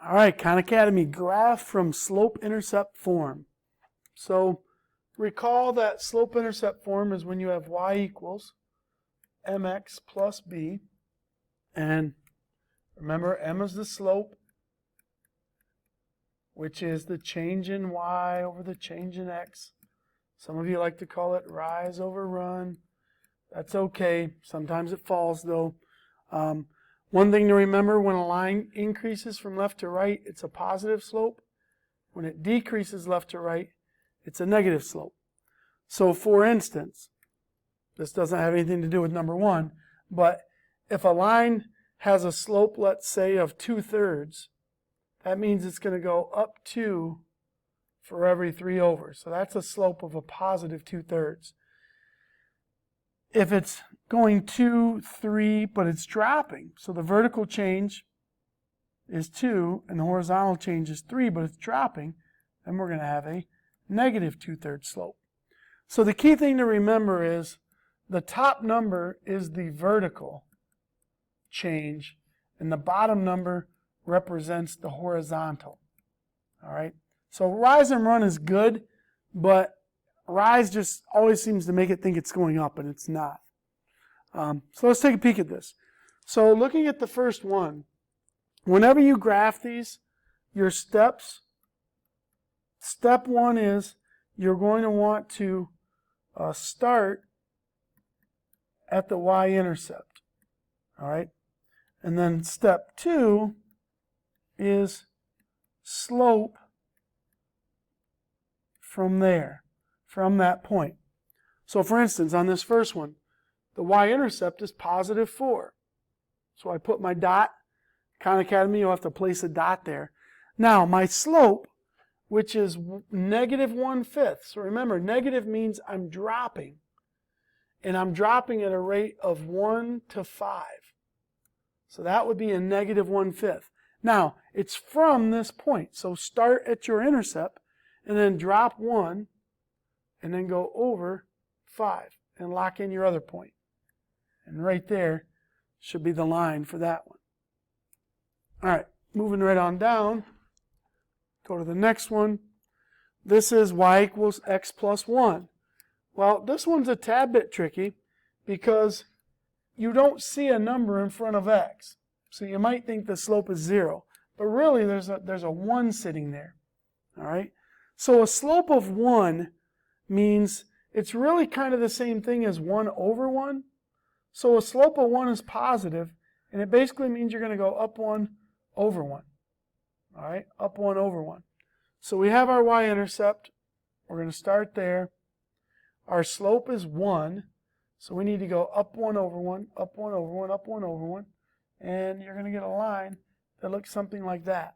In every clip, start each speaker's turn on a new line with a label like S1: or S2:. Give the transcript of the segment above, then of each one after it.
S1: All right, Khan Academy, graph from slope intercept form. So recall that slope intercept form is when you have y equals mx plus b. And remember, m is the slope, which is the change in y over the change in x. Some of you like to call it rise over run. That's okay. Sometimes it falls, though. One thing to remember, when a line increases from left to right, it's a positive slope. When it decreases left to right, it's a negative slope. So for instance, this doesn't have anything to do with number one, but if a line has a slope, let's say, of 2/3, that means it's going to go up 2 for every 3 over. So that's a slope of a positive 2/3. If it's going 2, 3, but it's dropping, so the vertical change is 2 and the horizontal change is 3, but it's dropping, then we're going to have a negative 2/3 slope. So the key thing to remember is the top number is the vertical change and the bottom number represents the horizontal. All right? So rise and run is good, but rise just always seems to make it think it's going up, and it's not. So let's take a peek at this. So looking at the first one, whenever you graph these, your steps, step one is you're going to want to start at the y-intercept. All right? And then step two is slope from there, from that point. So for instance, on this first one, the y-intercept is positive 4. So I put my dot. Khan Academy, you'll have to place a dot there. Now, my slope, which is negative 1/5. So remember, negative means I'm dropping. And I'm dropping at a rate of 1 to 5. So that would be a negative 1/5. Now, it's from this point. So start at your intercept and then drop 1 and then go over 5 and lock in your other point. And right there should be the line for that one. All right, moving right on down, go to the next one. This is y equals x plus 1. Well, this one's a tad bit tricky because you don't see a number in front of x. So you might think the slope is 0, but really there's a 1 sitting there. All right? So a slope of 1 means it's really kind of the same thing as 1 over 1. So a slope of 1 is positive, and it basically means you're going to go up 1 over 1. All right? Up 1 over 1. So we have our y-intercept. We're going to start there. Our slope is 1, so we need to go up 1 over 1, up 1 over 1, up 1 over 1, and you're going to get a line that looks something like that.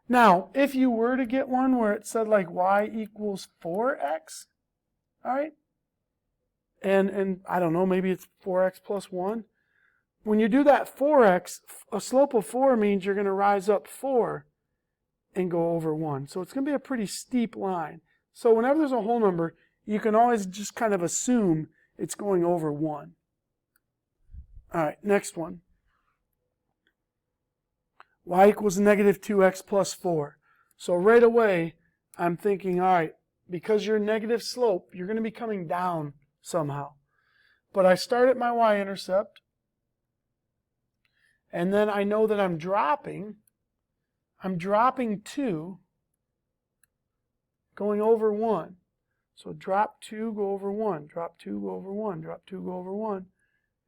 S1: Now, if you were to get one where it said like y equals 4x, all right, and I don't know, maybe it's 4x plus 1. When you do that 4x, a slope of 4 means you're going to rise up 4 and go over 1. So it's going to be a pretty steep line. So whenever there's a whole number, you can always just kind of assume it's going over 1. All right, next one. Y equals negative 2x plus 4. So right away, I'm thinking, all right, because you're negative slope, you're going to be coming down somehow. But I start at my y-intercept, and then I know that I'm dropping 2, going over 1. So drop 2, go over 1, drop 2, go over 1, drop 2, go over 1,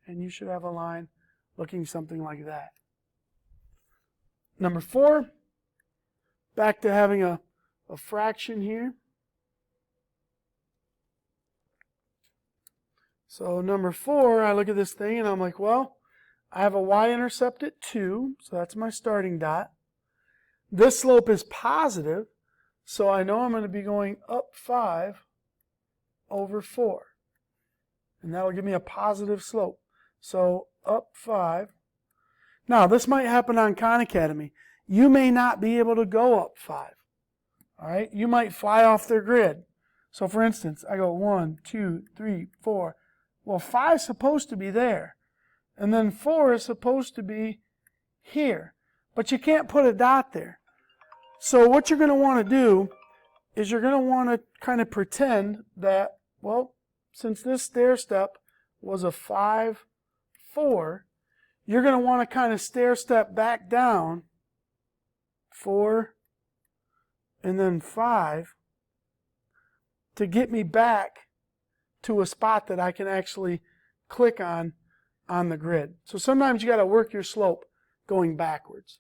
S1: and you should have a line looking something like that. Number 4, back to having a fraction here. So number 4, I look at this thing and I'm like, well, I have a y-intercept at 2, so that's my starting dot. This slope is positive, so I know I'm going to be going up 5 over 4. And that'll give me a positive slope. So up 5. Now, this might happen on Khan Academy. You may not be able to go up 5. All right? You might fly off their grid. So for instance, I go 1, 2, 3, 4. Well, 5 is supposed to be there. And then 4 is supposed to be here. but you can't put a dot there. So what you're going to want to do is you're going to want to kind of pretend that, well, since this stair step was a 5, 4, you're going to want to kind of stair step back down 4 and then 5 to get me back to a spot that I can actually click on the grid. So sometimes you got to work your slope going backwards.